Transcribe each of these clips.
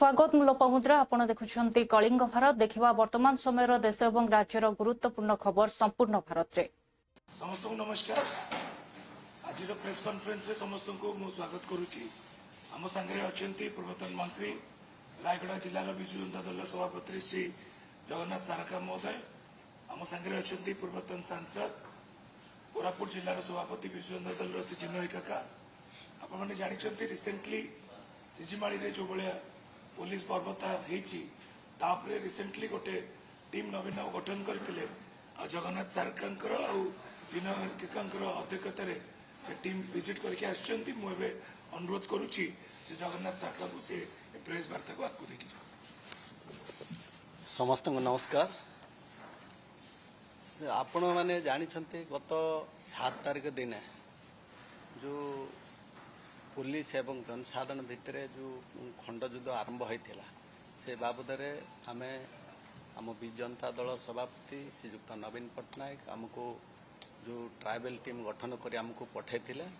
स्वागत लोपामुद्रा आपण देखुछंती कलिंग भारत देखिबा वर्तमान समय देश और राज्यर गुरुत्वपूर्ण खबर संपूर्ण भारत रे। समस्त को नमस्कार। आज प्रेस कॉन्फ्रेंस रे समस्त को मु स्वागत करुच्ची। आम सांगे अच्छा पूर्वतन मंत्री रायगढ़ जिलार विजु जनता दल सभापति श्री जगन्नाथ सारका महोदय, आम सांगे अच्छा पूर्वतन सांसद कोरापुट जिलार सभापति विजु जनता दल श्री चिन्मय काका। आपने जानते रिसेंटली सिजिमाड़ी जो भाया पुलिस पर्वता होती रिसेंटली गोटे टीम नवीन गठन करते जगन्नाथ सारका दिनकर अध्यक्षतार से टीम विजिट करके आसछंती। मुझे अनुरोध करुच्ची से जगन्नाथ सारका को से प्रेस वार्ता को आगे लेकिन समस्त को नमस्कार। आपण मैंने जानते गत 7 तारिख दिन जो पुलिस एवं जनसाधारण भितर जो खंड युद्ध आरंभ होता से बाबद आम आम विजु जनता दल सभापति श्रीजुक्त नवीन पट्टनायक आमको जो ट्राइबल टीम गठन कर आमको पठाई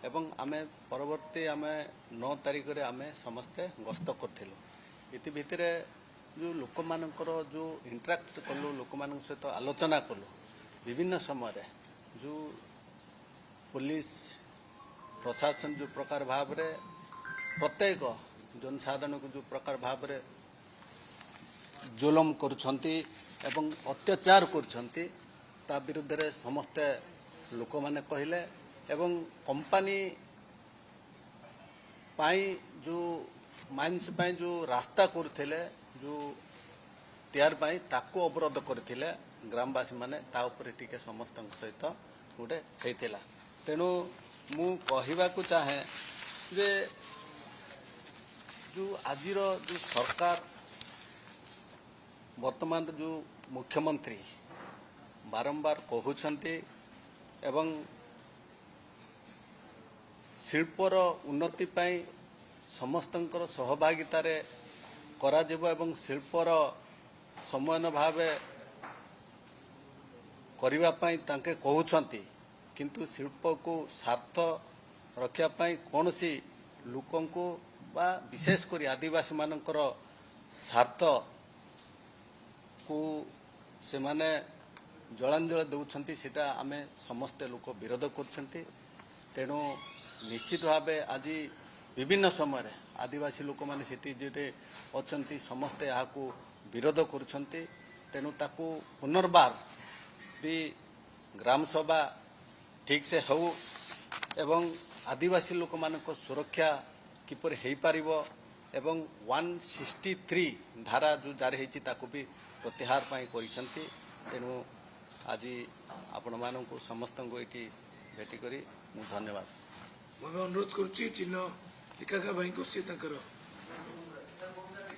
एवं आम परवर्ती आम 9 तारिख रे आम समस्ते गस्त करूँ। इति भितर जो लोक मानकर जो इंटराक्ट कलु लोक मान सहित आलोचना कलु विभिन्न समय जो पुलिस प्रशासन जो प्रकार भाव रे प्रत्येक जनसाधारण को जो प्रकार भाव रे जुलम करुछंती एवं अत्याचार करुछंती ता विरुद्ध रे समस्ते लोक माने कहले एवं कंपनी पाई जो माइंस पाई जो रास्ता करथिले जो तैयार पाई ताको अवरोध करथिले ग्रामवासी माने ता ऊपर टिके समस्त सहित गोटे हेतिला। तेणु मु कहवाकू चाहे जे जो आजिर जो सरकार वर्तमान जो मुख्यमंत्री बारंबार कहउछंती एवं शिल्पर उन्नति पाई समस्तंकर सहभागितार करा जिवो एवं शिल्पर समन्वय भावे करिवा पाई तांके कहउछंती किंतु शिल्प को स्वार्थ रखा कौन सी लोकों को बा विशेषकर आदिवासी मानकर स्वार्थ को से माने जलांजल दौरान सेटा आमे समस्ते लोक विरोध करछंती। तेणु निश्चित भाव आज विभिन्न समय आदिवासी लोक माने सेठी जेटे अछंती समस्ते याको विरोध करछंती। तेणु ताको पुनर्बार भी ग्राम सभा ठीक से हो एवं आदिवासी लोक मानक सुरक्षा किपर हेई पारिबो एवं 163 धारा जो जारी हेची ताको भी प्रत्याहार पाई करिसंती। तेणु आज आपण मानक समस्त को एटी भेटी करी मु धन्यवाद मैं अनुरोध करुच्ची चिन्ह टीकाका भाई को सी ताकर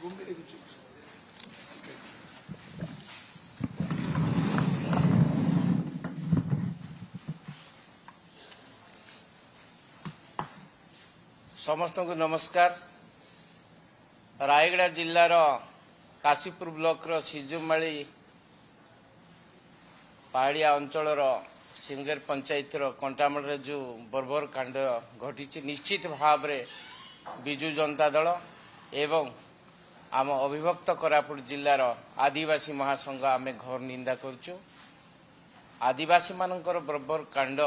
भूमि देखुची समस्त को नमस्कार। रायगढ़ जिलार काशीपुर ब्लॉक सिजुमाली पहाड़िया अंचल सिंगर पंचायत कंटामल जो बर्बर कांड घटी निश्चित भाव रे विजु जनता दल एवं आम अविभक्त कोरापुट जिलार आदिवासी महासंघ आम घोर निंदा करचु। आदिवासी मानकर बर्बर कांड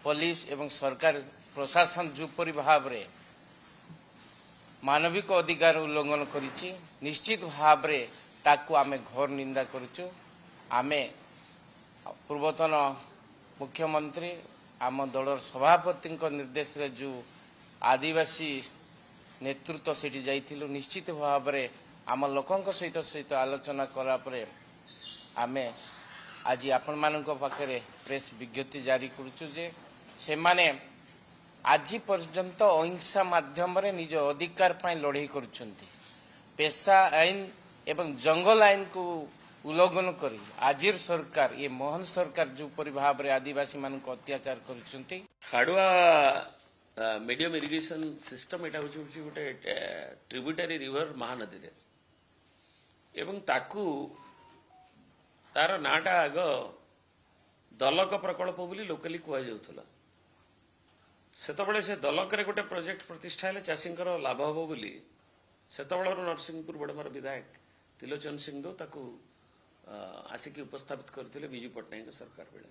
पुलिस एवं सरकार प्रशासन जोपरी भाव रे मानविक अधिकार उल्लंघन करिछि निश्चित भाव रे ताकू आमे घोर निंदा करुचु। आमे पूर्वतन मुख्यमंत्री आम दलर सभापति निर्देश रे जो आदिवासी नेतृत्व सेठी जाइथिलु निश्चित भाव रे आम लोकंक सहित आलोचना करा परे आमे आज आपण मानक पाखरे प्रेस विज्ञप्ति जारी करुचु जे से माने आज पर्यंत अहिंसा माध्यम रे निज अधिकार पाई लड़ाई करुछंती। पेशा आईन एवं जंगल आईन को उल्लंघन करी आजिर सरकार ये मोहन सरकार जो परि भाव रे आदिवासी मान को अत्याचार करुछंती। हाडुआ मीडियम इरिगेशन सिस्टम एटा होची गोटे ट्रिब्यूटरी रिवर महानदी रे एवं ताकू तार नाटा आग दलक प्रकल्प बोली लोकली कुआ जाउथला। सेतबेले से दलक रे गोटे प्रोजेक्ट प्रतिष्ठा हेले चाषींकर लाभ हबो बोली ସେତେବେଳର ନରସିଂହପୁର ବଡ଼ମାର ବିଧାୟକ ତ୍ରିଲୋଚନ ସିଂହ ତାକୁ ଆସିକି ଉପସ୍ଥାପିତ କରିଥିଲେ ବିଜୁ ପଟ୍ଟନାୟକ ସରକାର ବେଳେ।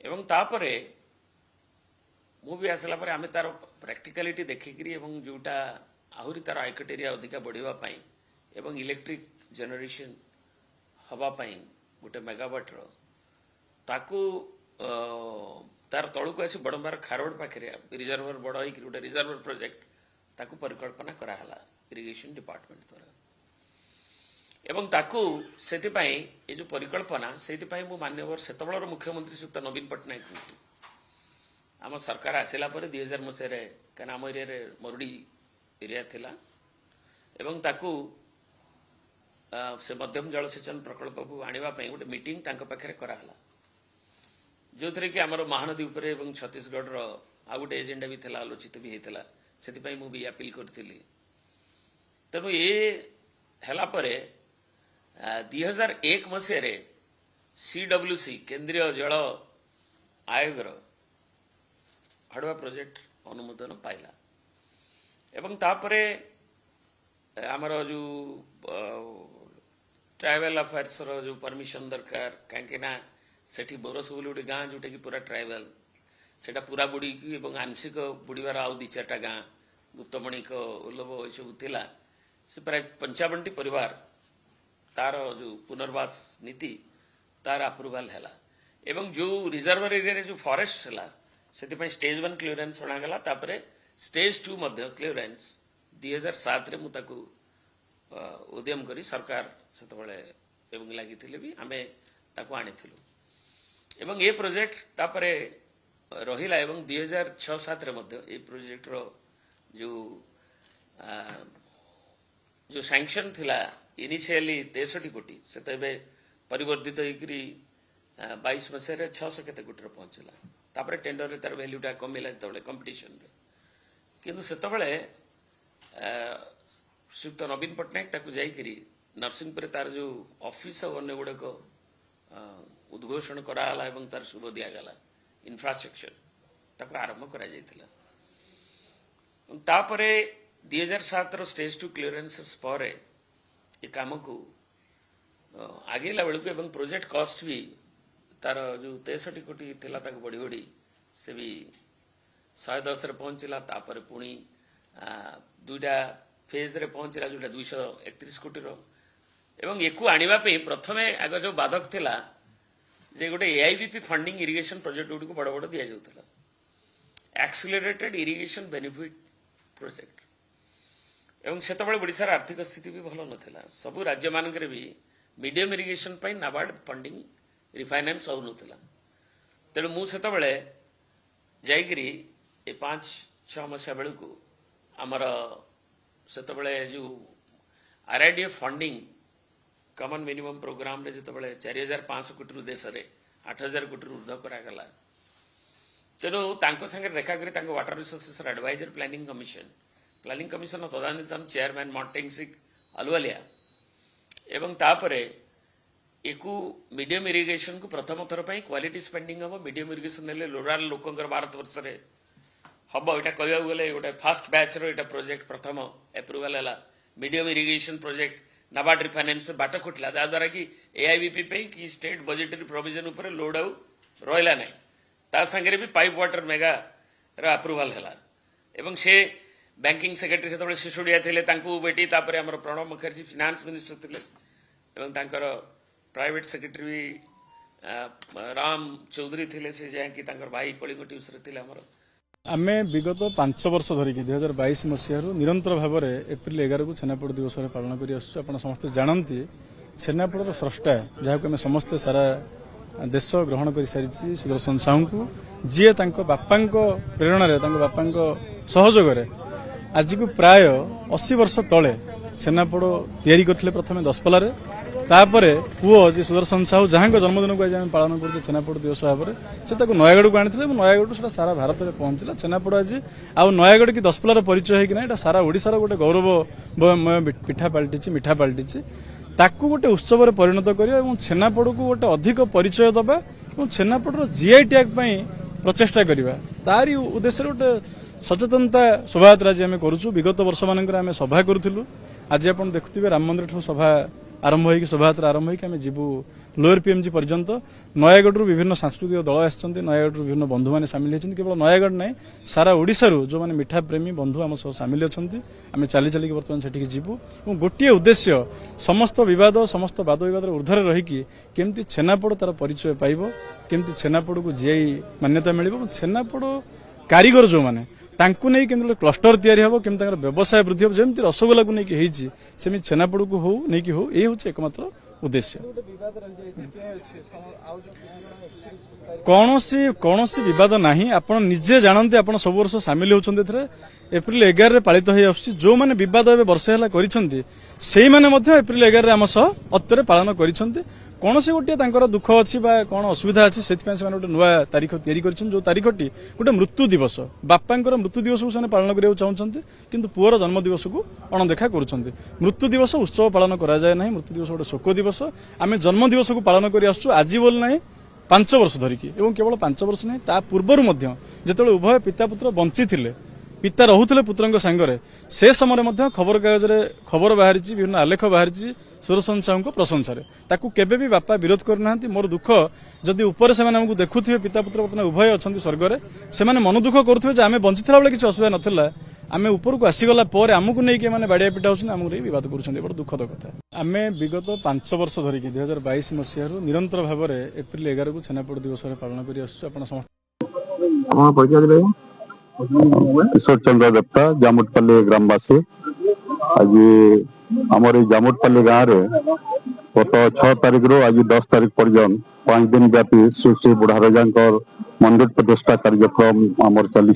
ଏବଂ ତାପରେ ମୁଁ ବି ଆସିଲା ପରେ ଆମେ ତାର ପ୍ରାକ୍ଟିକାଲିଟି ଦେଖିକିରି ଏବଂ ଯୋଉଟା ଆହୁରି ତାର ଆଇକଟେରିଆ ଅଧିକା ବଢ଼ିବା ପାଇଁ ଏବଂ ଇଲେକ୍ଟ୍ରିକ୍ ଜେନେରେସନ୍ ହେବା ପାଇଁ ଗୋଟେ ମେଗାୱାଟ୍ର ତାକୁ ତାର ତଳକୁ ଆସି ବଡ଼ମ୍ବାର ଖାରବେଳ ପାଖରେ ରିଜର୍ଭର ବଡ଼ ହେଇକି ଗୋଟେ ରିଜର୍ଭର ପ୍ରୋଜେକ୍ଟ ତାକୁ ପରିକଳ୍ପନା କରାହେଲା ଇରିଗେସନ୍ ଡିପାର୍ଟମେଣ୍ଟ ଦ୍ୱାରା। ଏବଂ ତାକୁ ସେଥିପାଇଁ ଏ ଯୋଉ ପରିକଳ୍ପନା ସେଇଥିପାଇଁ ମୁଁ ମାନ୍ୟବର ସେତେବେଳର ମୁଖ୍ୟମନ୍ତ୍ରୀ ଶ୍ରୀଯୁକ୍ତ ନବୀନ ପଟ୍ଟନାୟକଙ୍କୁ ଆମ ସରକାର ଆସିଲା ପରେ 2000 ମସିହାରେ କାରଣ ଆମ ଏରିଆରେ ମରୁଡ଼ି ଏରିଆ ଥିଲା ଏବଂ ତାକୁ ସେ ମଧ୍ୟମ ଜଳସେଚନ ପ୍ରକଳ୍ପକୁ ଆଣିବା ପାଇଁ ଗୋଟେ ମିଟିଂ ତାଙ୍କ ପାଖରେ କରାହେଲା, ଯୋଉଥିରେ କି ଆମର ମହାନଦୀ ଉପରେ ଏବଂ ଛତିଶଗଡ଼ର ଆଉ ଗୋଟେ ଏଜେଣ୍ଡା ବି ଥିଲା, ଆଲୋଚିତ ବି ହେଇଥିଲା। ସେଥିପାଇଁ ମୁଁ ବି ଆପିଲ କରିଥିଲି। ତେଣୁ ଏ ହେଲା ପରେ 2001 ମସିହାରେ CWC କେନ୍ଦ୍ରୀୟ ଜଳ ଆୟୋଗର ହଡ଼ୱା ପ୍ରୋଜେକ୍ଟ ଅନୁମୋଦନ ପାଇଲା ଏବଂ ତାପରେ ଆମର ଯୋଉ ट्राइबल अफेयर्स जो परमिशन दरकार कहीं सेठी बोरस बोली गोटे गाँ जोटा कि पूरा ट्राइबल सेटा पूरा बुड़ी आंशिक बुड़बार आउ 2-4टा गाँ गुप्तमणिक उल्लभ सब थिला से प्राय 55टी परिवार तार जो पुनर्वास नीति तार अप्रूवाल है एवं जो रिजर्वर एरिया जो फॉरेस्ट है से स्टेज 1 क्लियरेंस अणागला स्टेज 2 क्लियरेंस 2007 रे मुझे उद्यम करी सरकार से लगी भी आम ताको आनीलु एवं ये प्रोजेक्ट तापरे रहिला एवं 2006-07 रे मध्य ये प्रोजेक्ट रो जो सैंक्शन थिला इनिशियली 63 कोटी से परिवर्तित होकर 22 मसीह 600 केते कोटी पहुंचला तापरे टेंडर रे तार वैल्यूटा कमिला कंपिटिशन रे किंतु सेतबेले श्रीयुक्त नवीन पट्टनायक ताकू जाइकरी नरसिंहपुर तार जो ऑफिस और अन्य गुड़ाक उद्घोषण कराला एवं तार शुभ दिगला इंफ्रास्ट्रक्चर ताकू आरंभ करा जायतिला। तापरे 2007 रो स्टेज 2 क्लियरेंसेस पर ये काम को आगेला बेलू एवं प्रोजेक्ट कॉस्ट भी तार जो 63 कोटी थिला ताकू बढ़ी बढ़ी से भी 110 रे पहुंचला तापर पुणी 2टा फेज रे पहुंचला जोटा 231 कोटी रो एवं एकु आनिबा पे प्रथमे आग जो बाधक थिला जे गोटे एआईबीपी फंडिंग इरिगेशन प्रोजेक्ट गुडी को बड़ बड़ दिया जाउतला एक्सीलरेटेड इरिगेशन बेनिफिट प्रोजेक्ट एवं सेतबेले ओडिसा आर्थिक स्थिति भी भलो नथिला सब राज्य मानकरे भी मीडियम इरिगेशन पई नाबार्ड फंडिंग रिफाइनेंस हो नथिला तेणु मु सेतबेले जाइकरी ए 5-6 मसिया बेलू को आमर सेतबेले जो RIDF funding common minimum programme रे जेतबेले 4500 कोटी रु देश रे 8000 कोटी रु ऊर्ध्व करागला तेणु तांको संगे देखा करी तांको water resources adviser planning commission तदानीतन चेयरमैन मॉन्टेंग सिंह अलुवालिया एवं तापरे एकु मीडियम इरिगेशन को प्रथम थर पई क्वालिटी स्पेंडिंग हम मीडियम इरिगेशन नेले रूरल लोकंकर भारत वर्ष रे हम एटा कहया गले गोटे फास्ट बैच रो एटा प्रोजेक्ट प्रथम अप्रूवल है medium irrigation project NABARD refinance पे बाट खुटला द्वारा कि एआईबीपी पे कि स्टेट बजेटरी प्रोविजन ऊपर लोड आउ रहिला नै ता संगे भी पाइप वाटर मेगा रा अप्रूवल है एवं से बैंकिंग सेक्रेटरी से सिसोडिया थिले तांकू बेटी तापरे हमर प्रणब मुखर्जी फाइनेंस मिनिस्टर थिले एवं तांकर प्राइवेट सेक्रेटरी भी राम चौधरी थिले से जे कि तांकर भाई कलिंग टीव्स रे थिले हमर आमे विगत 5 वर्ष धरिकी 2022 मसीह निरंतर भाव में एप्रिल 11 को छेनापोड़ दिवस पालन कर समस्ते जानती छेनापोड़ स्रष्टा जहाँ को समस्ते सारा देश ग्रहण कर सारी सुदर्शन साहू को जी बापा प्रेरणा बापा सहयोग आज को प्राय 80 वर्ष तले छेनापोड़ तैयारी करते प्रथम दशपल्ला तापर पुओ जी सुदर्शन साहू जहाँ जन्मदिन को आज पालन कर छेनापोड़ दिवस भाव में से नयगढ़ को आनी नयगढ़ से सारा भारत में पहुंचला छेनापोड़ आज आउ नयगढ़ की दशपल्लार परिचय होना सारा ओडिशार गोटे गौरवमय पिठा पलटि मिठा पलटि ताकू गोटे उत्सव परिणत करिया छेनापोड़ को गोटे अधिक परिचय दबा छेनापोड़ जीआई टैग प्रचेषा करवा तारी उद्देश्य गोटे सचेतनता शोभायात्रा आज आम करुँ विगत वर्ष मान आम सभा करूँ आज आप देखुवे राम मंदिर सभा आरंभ हो शोभायात्रा आरंभ होमें जीवु लोअर पीएमजी पर्यंत नयागढ़ विभिन्न सांस्कृतिक दल आसछन्ति नयागढ़ विभिन्न बंधु मैंने सामिल होती केवल नयागढ़ ना सारा ओडिशारू जो मैंने मिठा प्रेमी बंधु आम सब सामिल अच्छा आम चली चलिक बर्तमान से जीवु और गोटे उद्देश्य समस्त बद समस्त वाद बद ऊर्धर रहीकि केमती छेनापोड़ तार परिचय पाइब केमती छेनापोड़ को जीआई मान्यता मिल छेनापोड़ कारीगर जो मैंने तांकु नहीं केमती क्लस्टर तैयारी हम केमती व्यवसाय वृद्धि हम जमी रसगोला को नहीं सेमि छेनापोड़ को हो नहीं हो ये हूँ एकमात्र उद्देश्य कौन विवाद नहीं आपण निजे जानते आप सब वर्ष सामिल होते एप्रिल 11 पालित हो जो मैंने बद ए वर्षे से एप्रिल 11 आम सह अत्तर पालन कर कौन से गोटे दुख अच्छी कौन असुविधा अच्छी से गोटे नुआ तारीख या जो तारीखटी गोटे मृत्यु दिवस बापांकर मृत्यु दिवस को पालन करने चाहते किंतु पुअर जन्म दिवस को अणदेखा कर मृत्यु दिवस उत्सव पालन कराए ना मृत्यु दिवस गोटे शोक दिवस आम जन्म दिवस को पालन कर आज बोल ना 5 वर्ष धरिकी एवं केवल 5 वर्ष नहीं ता पूर्वर जो उभय पिता पुत्र बंची थे पिता रोते पुत्र सांगरे से समय खबर कागज खबर बाहरी विभिन्न आलेख बाहरी सुदर्शन साहू प्रशंसा ताकू केबे भी बापा विरोध करना मोर दुख जदि ऊपर से देखुए पिता पुत्र बर्तमान उभय अच्छा स्वर्ग से मन दुख करुवे आम बंची बेले किसी असुविधा नाला आम ऊपर को आसीगला आमको नहीं बाड़िया पिटा होमको नहीं बद कर दुखद कथा आम विगत 5 वर्ष धरिकी 2022 मसीह निरंतर भाव में एप्रिल 11 को छेनापोड़ दिवस पालन कर किशोर चंद्र दत्ता जामुटपल्ली ग्रामवासी आज आमर जामुटपल्ली गाँव में गत 6 तारिख रू आज 10 तारिख पर्यंत 5 दिन व्यापी श्री श्री बुढ़ाराजा मंदिर प्रतिष्ठा कार्यक्रम आमर चली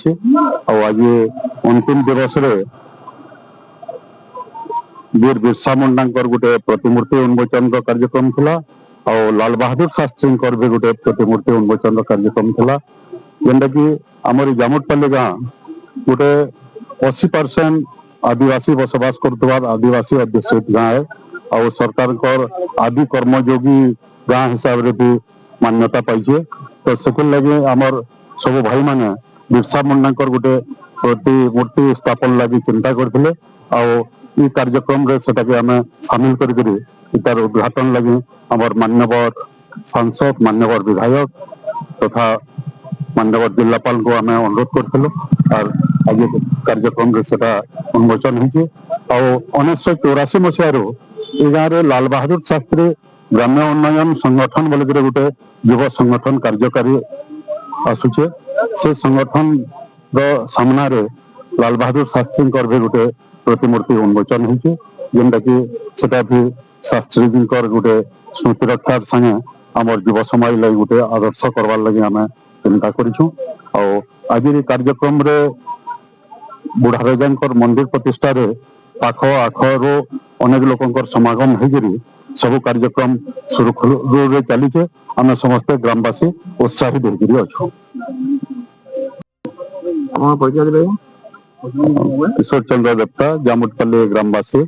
आज अंतिम दिवस वीर बिरसा मुंडा गोटे प्रतिमूर्ति उन्मोचन कार्यक्रम थिला और लाल बहादुर शास्त्री भी गोटे प्रतिमूर्ति उन्मोचन कार्यक्रम थिला जेनटा कि आमर जामुटपल्ली गाँव गोटे 80% आदिवासी बसवास कर आदिवासी अध्युषित गाँव है और सरकार आदि कर्मयोगी गाँव हिसाब से भी मान्यता पाई तो से लगे आमर सब भाई माने बिरसा मुंडा गोटे प्रतिमूर्ति स्थापन लगी चिंता करते और कार्यक्रम आम सामिल कर उद्घाटन लगे आमर मान्यवर सांसद मान्यवर विधायक तथा मान्यवर जिलापाल को आम अनुरोध करूँ और आज कार्यक्रम उन्मोचन हो 1984 मसीह ये गाँव में लाल बहादुर शास्त्री ग्राम्य उन्नयन संगठन बोल गोटे युव संगठन कार्यकारी आसुचे से संगठन सामना रे लाल बहादुर शास्त्री भी गोटे प्रतिमूर्ति उन्मोचन होता कि सेटा भी शास्त्री जी गोटे स्मृति रक्षार संगे आमर युव समाज लगी गोटे आदर्श करवार लगे आम चिंता करूँ और आज कार्यक्रम रे बुढ़ाराजा मंदिर प्रतिष्ठा रे पाख आखर अनेक लोक समागम होकर सब कार्यक्रम सुरुखुरु चली आम समस्ते ग्रामवासी उत्साहित होकर अच्छु किशोर चंद्र दत्ता जामुटपल्ली ग्रामवासी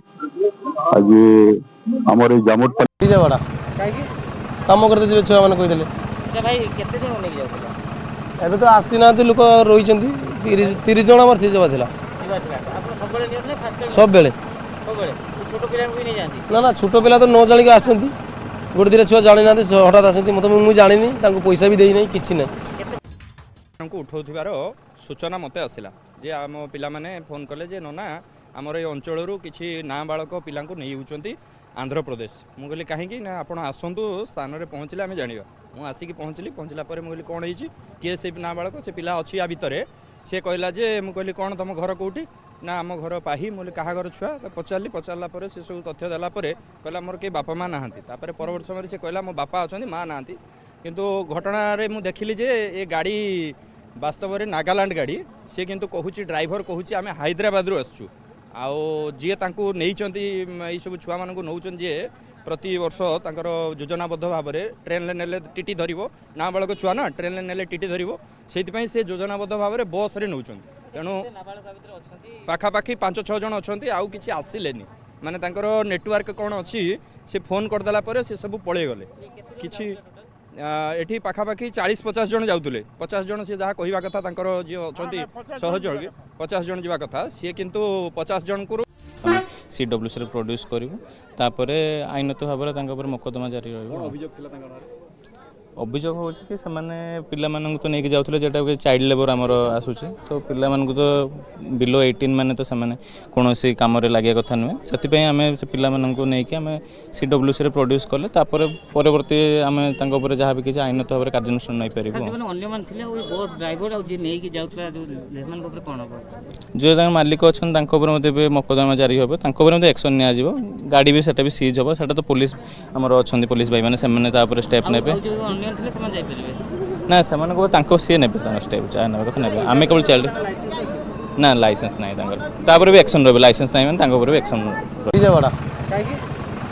आज आमर जामुटपल्ली कम करते छुआ मैंने कहते भाई केते दिन नहीं जाउतला एबे तो आसी ना लोक रही 30 जन आम थी जवा सब बेले छोट पिला भी नहीं जानती ना ना छोट पिला तो न जानिक आसती गोटे दिन छुआ जानी ना हठात आसती मतलब मुझे जानी पैसा भी देना कि ना उठार सूचना मत आसला जे आम पिला माने फोन कले जे नना आमर ये अंचल किसी नाबाड़क पिला नहीं होती आंध्र प्रदेश मुझे कहीं ना आप आसतु स्थान में पहुँचले आम जाना मुझे आसिक पहुँचली पहुँचला मुझे कौन हो किए से नाबाड़क से पिला अच्छी या भितर सी कहला जे मुझे कौन तुम घर कौटी ना आम घर पाही मुझे क्या घर छुआ पचारि पचारा से सब तथ्य देलापर कहला मोर कई बापा माँ ना परवर्त समय से कहला मो बापा अच्छा माँ ना किंतु घटन मुझे देखिली जे ये गाड़ी वास्तव में नागालैंड गाड़ी सी किंतु कहूँ ड्राइवर कहूँ आम हैदराबाद आसचु आउ जी नहीं सब छुआ मानू नौ जे प्रति वर्ष तांकर योजनाबद्ध भाव में ट्रेन ले नेले टीटी धरिबो नाबालक छुआ ना ट्रेन ले नेले टीटी धरिबो सेइथिपई से योजनाबद्ध भाव में बस रे नौचन तेणु पाखापाखि 5-6 जन अच्छा आउ किसी आसिलेनी माने तांकर नेटवर्क कौन अच्छी से फोन करदेला से सब पड़े गले किछि एठी पाखापाखि 40-50 जन जाउतले 50 जन सी जहाँ कहवा कथा तांकर जे अछंती सहयोगी 50 जन जीवा कथा सी किंतु 50 जन को CWC रे प्रोड्यूस करू तापरे आईनत भाव में मोकदमा जारी रही अभियोग हो कि पिला तो नहीं जाऊे जेटा चाइल्ड लेबर आमर आसूची तो पिला तो बिलो 18 माने तो से कौन कम लगे कथा नुहे से आम से पिला नहीं आम CWC रे प्रोड्यूस कले परवर्ती आम जहाँ भी किसी आईनत भाव कार्यानुष्ठान नहीं पार जो मालिक अच्छा मोकदमा जारी हे एक्शन निया गाड़ी भी सेटा भी सीज हम सेटा तो पुलिस आमर अच्छा पुलिस भाई मैंने स्टेप ने ना सी ने स्टेप जहाँ ने कथा ने आम केवल चाइल्ड ना लाइसेंस ना भी एक्शन रे लाइसेंस ना भी एक्शन बड़ा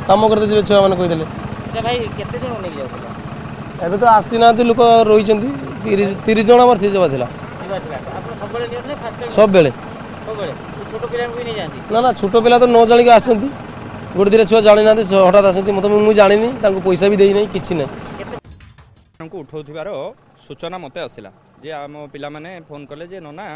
कम करते छुआ मैंने कही तो आसी ना लोक रही 30 जन आम थी सब बेले ना ना छोट पिला तो 9 जानिक आसती गोटे दिन छुआ जानी ना हठात आसती मतलब मुझे जानी पैसा भी देना कि उठार सूचना मत आसला जे आम पिला माने फोन कले जे नना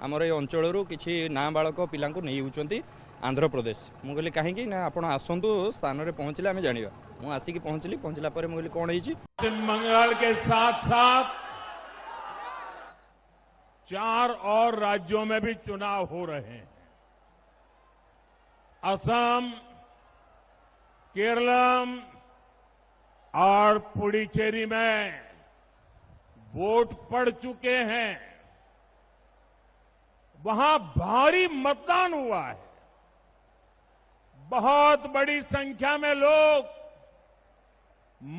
आमर ये अंचल किसी ना बालक पिला नहीं होती आंध्र प्रदेश मुझे कहली कहीं ना आप आसतु स्थान में पहुँचले आम जाना मुझे आसिक पहुँचली पहुँचला मुझे कौन है पश्चिम बंगाल के साथ साथ 4 और राज्यों में भी चुनाव हो रहे हैं। असम, केरलम और पुडुचेरी में वोट पड़ चुके हैं। वहां भारी मतदान हुआ है। बहुत बड़ी संख्या में लोग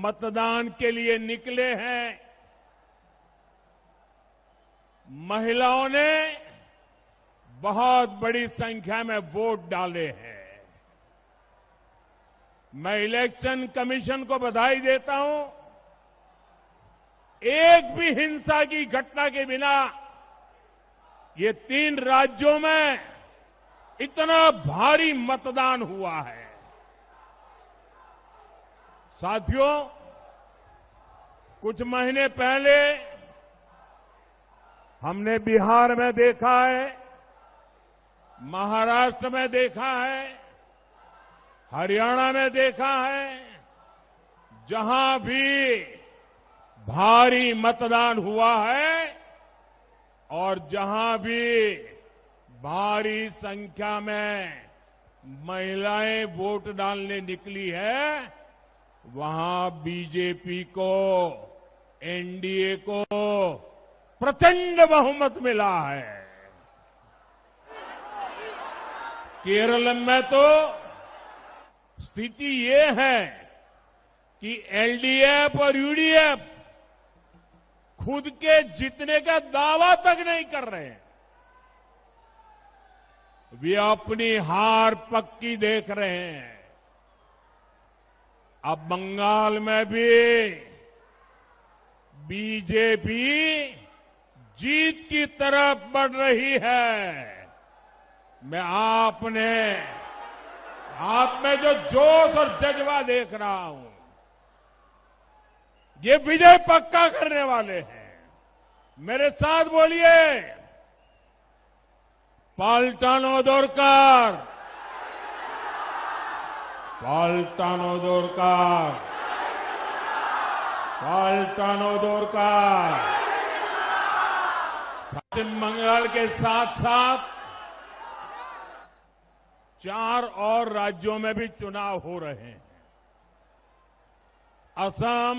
मतदान के लिए निकले हैं। महिलाओं ने बहुत बड़ी संख्या में वोट डाले हैं। मैं इलेक्शन कमीशन को बधाई देता हूं। एक भी हिंसा की घटना के बिना ये 3 राज्यों में इतना भारी मतदान हुआ है। साथियों, कुछ महीने पहले हमने बिहार में देखा है, महाराष्ट्र में देखा है, हरियाणा में देखा है, जहां भी भारी मतदान हुआ है और जहां भी भारी संख्या में महिलाएं वोट डालने निकली है, वहां बीजेपी को, एनडीए को प्रचंड बहुमत मिला है। केरल में तो स्थिति ये है कि एलडीएफ और यूडीएफ खुद के जीतने का दावा तक नहीं कर रहे हैं। वे अपनी हार पक्की देख रहे हैं। अब बंगाल में भी बीजेपी जीत की तरफ बढ़ रही है। मैं आप में जो जोश और जज्बा देख रहा हूं, ये विजय पक्का करने वाले हैं। मेरे साथ बोलिए, पाल्टानो दोरकार, पाल्टानो दोरकार, पाल्टानो दोरकार। पश्चिम बंगाल के साथ साथ 4 और राज्यों में भी चुनाव हो रहे हैं। असम,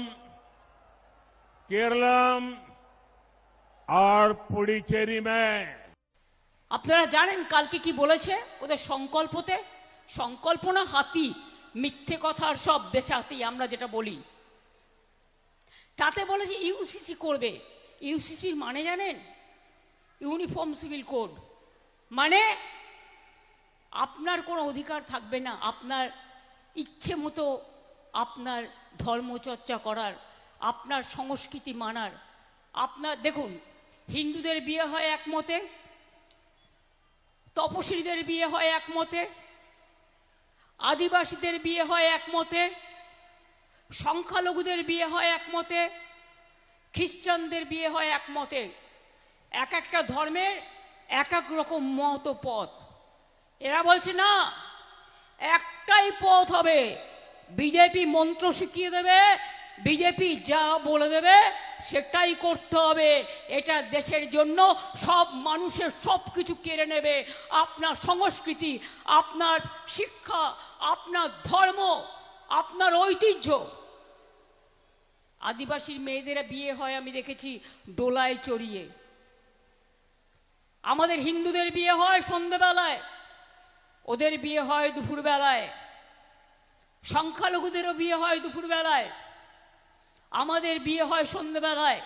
केरलम और पुडुचेरी में। আপনারা জানেন কালকে কি বলেছে ওদের সংকল্পতে? সংকল্পনা হাতি, মিথ্যে কথার সব বেচাতি আমরা যেটা বলি। তাতে বলেছে ইউসিসি করবে। ইউসিসির মানে জানেন? Uniform civil code. মানে আপনার কোনো অধিকার থাকবে না আপনার ইচ্ছে মতো আপনার ধর্মচর্চা করার, আপনার সংস্কৃতি মানার। আপনার দেখুন, হিন্দুদের বিয়ে হয় এক মতে, তপশিলীদের বিয়ে হয় এক মতে, আদিবাসীদের বিয়ে হয় এক মতে, সংখ্যালঘুদের বিয়ে হয় এক মতে, খ্রিস্টানদের বিয়ে হয় এক মতে। এক একটা ধর্মের এক এক রকম মত পথ। এরা বলছে না, একটাই পথ হবে, বিজেপি মন্ত্র শিখিয়ে দেবে, বিজেপি যা বলে দেবে সেটাই করতে হবে। এটা দেশের জন্য সব মানুষের সব কিছু কেড়ে নেবে, আপনার সংস্কৃতি, আপনার শিক্ষা, আপনার ধর্ম, আপনার ঐতিহ্য। আদিবাসীর মেয়েদের বিয়ে হয় আমি দেখেছি ডোলায় চড়িয়ে। আমাদের হিন্দুদের বিয়ে হয় সন্ধ্যেবেলায়, ওদের বিয়ে হয় দুপুরবেলায়। সংখ্যালঘুদেরও বিয়ে হয় দুপুরবেলায়, আমাদের বিয়ে হয় সন্ধ্যেবেলায়।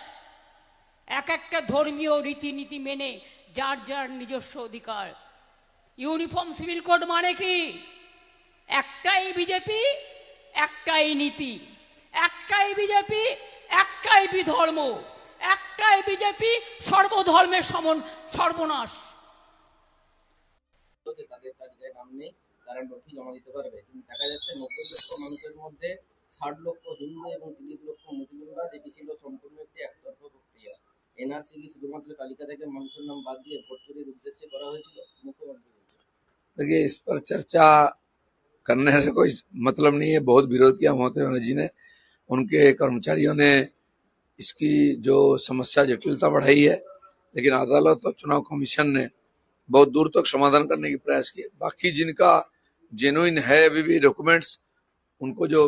এক একটা ধর্মীয় রীতিনীতি মেনে যার যার নিজস্ব অধিকার। ইউনিফর্ম সিভিল কোড মানে কি? একটাই বিজেপি, একটাই নীতি, একটাই বিজেপি, একটাই বিধর্ম, একটাই বিজেপি, সর্বধর্মের সর্বনাশ। তাদের তালিকায় নাম নেই, তারা নথি জমা দিতে পারবে। কিন্তু দেখা যাচ্ছে 90 লক্ষ মানুষের মধ্যে 60 লক্ষ হিন্দু এবং 30 লক্ষ মুসলিমরা, যেটি ছিল সম্পূর্ণ একটি একতরফা প্রক্রিয়া। এনআরসি কি শুধুমাত্র তালিকা থেকে মানুষের নাম বাদ দিয়ে ভোট চুরির উদ্দেশ্যে করা হয়েছিল? মুখ্যমন্ত্রী देखिए, इस पर चर्चा करने से कोई मतलब नहीं है। बहुत विरोध किया ममता बनर्जी जी ने, उनके कर्मचारियों ने इसकी जो समस्या जटिलता बढ़ाई है, लेकिन अदालत और चुनाव कमीशन ने बहुत दूर तक समाधान करने की प्रयास किए। बाकी जिनका जेन्युइन है अभी भी डॉक्यूमेंट्स, उनको जो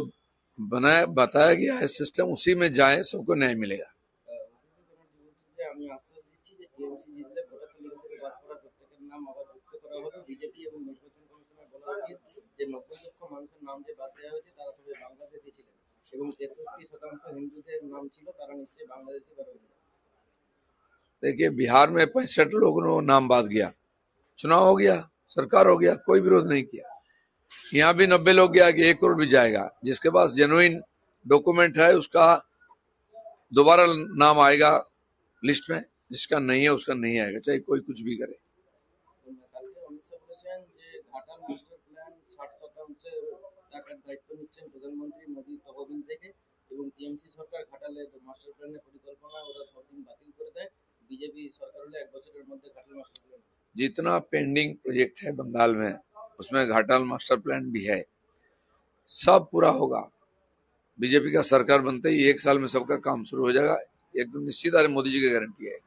बताया गया है सिस्टम, उसी में जाए, सबको न्याय मिलेगा। বিজেপি এবং নির্বাচন কমিশনের বলা উচিত যে 90 লক্ষ মানুষের নাম যে বাদ দেওয়া হয়েছে তারা সবাই বাংলাদেশি ছিলেন এবং 63% হিন্দুদের নাম ছিল, তারা নিশ্চয়ই বাংলাদেশি বা রোহিঙ্গা। देखिए, बिहार में 65 लोगों को नाम बाद गया, चुनाव हो गया, सरकार हो गया, कोई विरोध नहीं किया। यहाँ भी 90 लोग गया कि 1 करोड़ भी जाएगा। जिसके पास जेन्युइन डॉक्यूमेंट है उसका दोबारा नाम आएगा लिस्ट में, जिसका नहीं है उसका नहीं आएगा, चाहे कोई कुछ भी करे। দায়িত্ব নিচ্ছেন প্রধানমন্ত্রী মোদী তহবিল থেকে এবং টিএমসি সরকার ঘাটালে মাস্টার প্ল্যানের পরিকল্পনা ওরা সব দিন বাতিল করে দেয়। বিজেপি সরকার হলে 1 বছরের মধ্যে ঘাটাল মাস্টার প্ল্যান, जितना पेंडिंग प्रोजेक्ट है बंगाल में, उसमें घाटाल मास्टर प्लान भी है, सब पूरा होगा। बीजेपी का सरकार बनते ही 1 साल में सबका काम शुरू हो जाएगा, एकदम निश्चित है, मोदी जी की गारंटी है।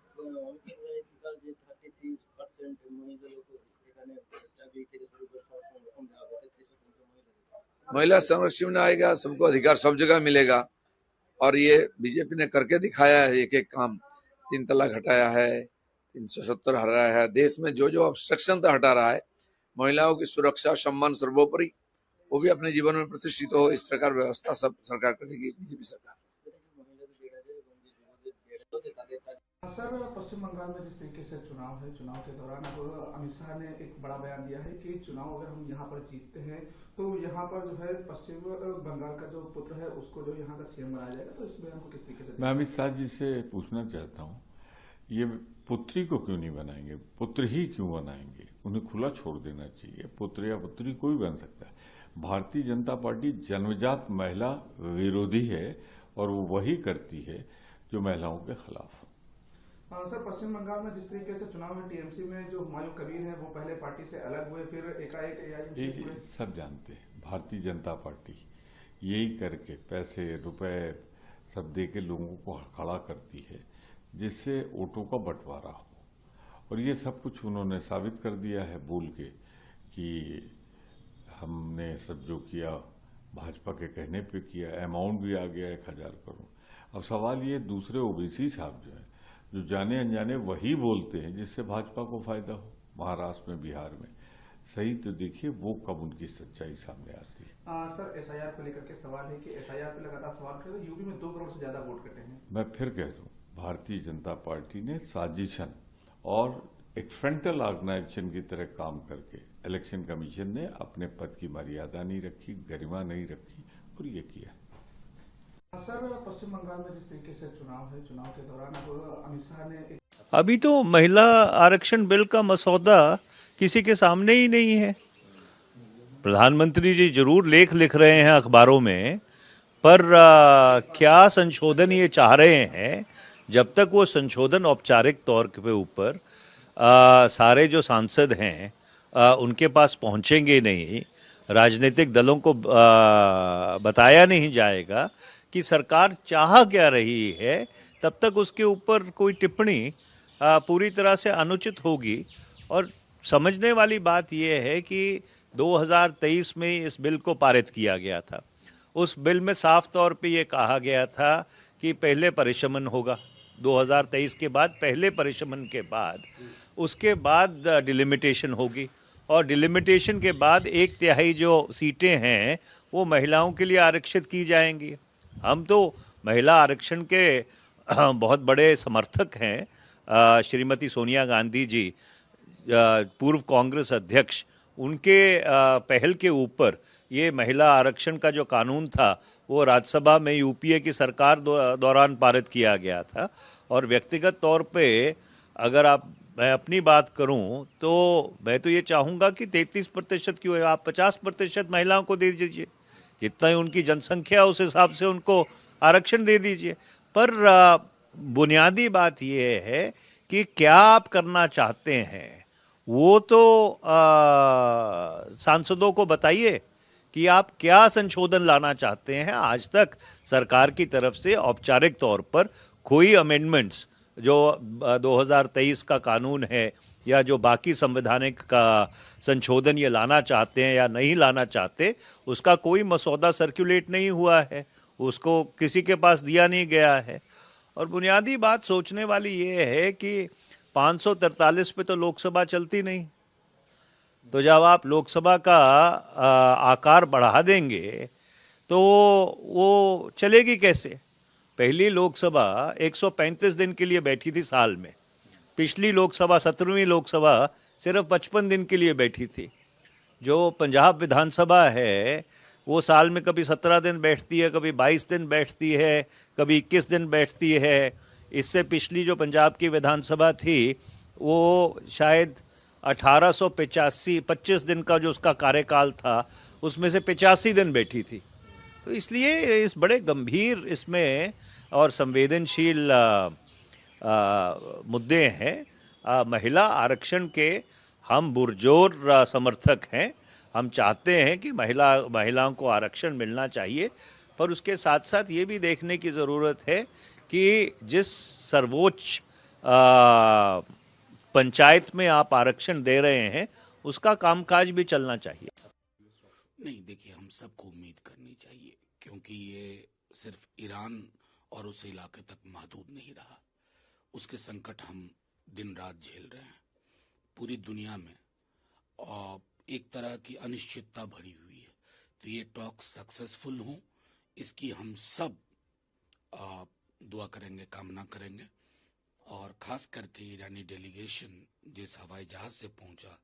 महिला संरक्षण में आएगा, सबको अधिकार सब जगह मिलेगा। और ये बीजेपी ने करके दिखाया है, एक एक काम। 3 तलाक हटाया है, 370 हटाया है, देश में जो जो ऑब्स्ट्रक्शन था हटा रहा है। महिलाओं की सुरक्षा, सम्मान सर्वोपरि, वो भी अपने जीवन में प्रतिष्ठित हो, इस प्रकार व्यवस्था सब सरकार करेगी, बीजेपी सरकार। सर, पश्चिम बंगाल में जिस तरीके से चुनाव है, चुनाव के दौरान अब अमित शाह ने एक बड़ा बयान दिया है कि चुनाव अगर हम यहाँ पर जीतते हैं तो यहाँ पर जो है पश्चिम बंगाल का जो पुत्र है उसको जो यहाँ का सीएम बनाया जाएगा। तो इस बयान को किस तरीके से? मैं अमित शाह जी से पूछना चाहता हूँ, ये पुत्री को क्यों नहीं बनाएंगे? पुत्र ही क्यों बनाएंगे? उन्हें खुला छोड़ देना चाहिए। पुत्र या पुत्री कोई बन सकता है। भारतीय जनता पार्टी जन्मजात महिला विरोधी है और वो वही करती है जो महिलाओं के खिलाफ। सर, पश्चिम बंगाल में जिस तरीके से चुनाव में टीएमसी में जो हुमायूं कबीर है वो पहले पार्टी से अलग हुए, फिर एकाएक ये सब जानते हैं। भारतीय जनता पार्टी यही करके पैसे रुपए सब दे के लोगों को खड़ा करती है, जिससे वोटों का बंटवारा हो। और ये सब कुछ उन्होंने साबित कर दिया है बोल के कि हमने सब जो किया भाजपा के कहने पे किया। अमाउंट भी आ गया 1000 करोड़। अब सवाल ये दूसरे ओबीसी साहब जो है, जो जाने अनजाने वही बोलते हैं जिससे भाजपा को फायदा हो, महाराष्ट्र में, बिहार में। सही तो देखिए वो कब उनकी सच्चाई सामने आती है। सर, एसआईआर को लेकर के सवाल है कि एसआईआर पे लगातार सवाल कर रहे हैं, यूपी में 2 करोड़ से ज्यादा वोट कटे हैं। मैं फिर कह दूं, भारतीय जनता पार्टी ने साजिशन और एक फ्रंटल ऑर्गेनाइजेशन की तरह काम करके इलेक्शन कमीशन ने अपने पद की मर्यादा नहीं रखी, गरिमा नहीं रखी और ये किया। सर, पश्चिम बंगाल में जिस तरीके से चुनाव है, चुनाव के दौरान अब अमित शाह ने अभी तो महिला आरक्षण बिल का मसौदा किसी के सामने ही नहीं है। प्रधानमंत्री जी जरूर लेख लिख रहे हैं अखबारों में, पर क्या संशोधन ये चाह रहे हैं, जब तक वो संशोधन औपचारिक तौर के ऊपर सारे जो सांसद हैं उनके पास पहुंचेंगे नहीं, राजनीतिक दलों को बताया नहीं जाएगा कि सरकार चाह क्या रही है, तब तक उसके ऊपर कोई टिप्पणी पूरी तरह से अनुचित होगी। और समझने वाली बात यह है कि 2023 में इस बिल को पारित किया गया था। उस बिल में साफ तौर पे ये कहा गया था कि पहले परिशमन होगा 2023 के बाद, पहले परिशमन के बाद उसके बाद डिलिमिटेशन होगी, और डिलिमिटेशन के बाद 1/3 जो सीटें हैं वो महिलाओं के लिए आरक्षित की जाएंगी। हम तो महिला आरक्षण के बहुत बड़े समर्थक हैं। श्रीमती सोनिया गांधी जी, पूर्व कांग्रेस अध्यक्ष, उनके पहल के ऊपर ये महिला आरक्षण का जो कानून था वो राज्यसभा में यूपीए की सरकार दौरान पारित किया गया था। और व्यक्तिगत तौर पे अगर मैं अपनी बात करूं तो मैं तो ये चाहूँगा कि 33% क्यों है, आप 50% महिलाओं को दे दीजिए, जितना ही उनकी जनसंख्या उस हिसाब से उनको आरक्षण दे दीजिए। पर बुनियादी बात ये है कि क्या आप करना चाहते हैं, वो तो सांसदों को बताइए कि आप क्या संशोधन लाना चाहते हैं। आज तक सरकार की तरफ से औपचारिक तौर पर कोई अमेंडमेंट्स जो 2023 का कानून है या जो बाकी संवैधानिक का संशोधन ये लाना चाहते हैं या नहीं लाना चाहते, उसका कोई मसौदा सर्कुलेट नहीं हुआ है, उसको किसी के पास दिया नहीं गया है। और बुनियादी बात सोचने वाली ये है कि 543 पे तो लोकसभा चलती नहीं, तो जब आप लोकसभा का आकार बढ़ा देंगे तो वो चलेगी कैसे। पहली लोकसभा 135 दिन के लिए बैठी थी साल में, पिछली लोकसभा 17वीं लोकसभा सिर्फ 55 दिन के लिए बैठी थी। जो पंजाब विधानसभा है वो साल में कभी 17 दिन बैठती है, कभी 22 दिन बैठती है, कभी 21 दिन बैठती है। इससे पिछली जो पंजाब की विधानसभा थी वो शायद 25 दिन का जो उसका कार्यकाल था उसमें से 85 दिन बैठी थी। तो इसलिए इस बड़े गंभीर इसमें और संवेदनशील मुद्दे हैं। महिला आरक्षण के हम पुरजोर समर्थक हैं। हम चाहते हैं कि महिलाओं को आरक्षण मिलना चाहिए, पर उसके साथ साथ ये भी देखने की ज़रूरत है कि जिस सर्वोच्च पंचायत में आप आरक्षण दे रहे हैं उसका कामकाज भी चलना चाहिए। नहीं, देखिए, हम सबको उम्मीद करनी चाहिए, क्योंकि ये सिर्फ ईरान और उस इलाके तक महदूद नहीं रहा। उसके संकट हम दिन रात झेल रहे हैं पूरी दुनिया में, और एक तरह की अनिश्चितता भरी हुई है। तो ये टॉक सक्सेसफुल हों, इसकी हम सब दुआ करेंगे, कामना करेंगे। और खास करके ईरानी डेलीगेशन जिस हवाई जहाज से पहुंचा,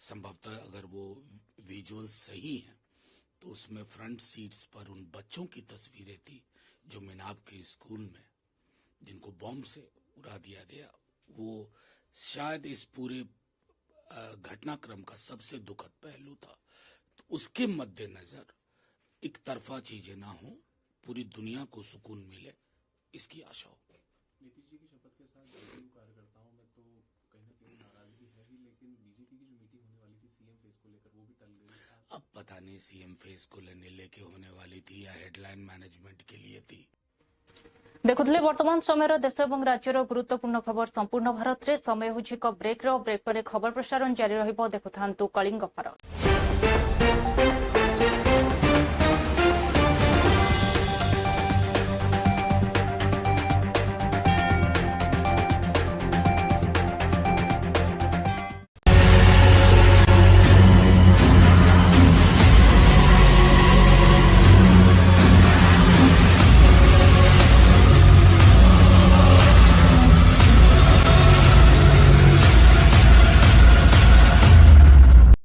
संभवतः अगर वो विजुअल सही हैं तो उसमें फ्रंट सीट्स पर उन बच्चों की तस्वीरें थी जो मिनाब के स्कूल में जिनको बॉम्ब से उड़ा दिया गया। वो शायद इस पूरे घटनाक्रम का सबसे दुखद पहलू था। तो उसके मद्देनजर एक तरफा चीजें ना हो, पूरी दुनिया को सुकून मिले, इसकी आशा हो। नीतीश जी की शपथ के साथ जदयू कार्यकर्ताओं में तो कहीं ना कहीं नाराजगी है ही, लेकिन बीजेपी की जो मीटिंग होने वाली थी सीएम फेस को लेकर वो भी टल गई। अब पता नहीं सीएम फेस को लेके होने वाली थी या हेडलाइन मैनेजमेंट के लिए थी। देखुले वर्तमान समय देश और राज्यर गुरुत्वपूर्ण खबर संपूर्ण भारत में। समय होछि ब्रेक पर खबर प्रसारण जारी रहिबो। देखुथांतु कलिंग भारत।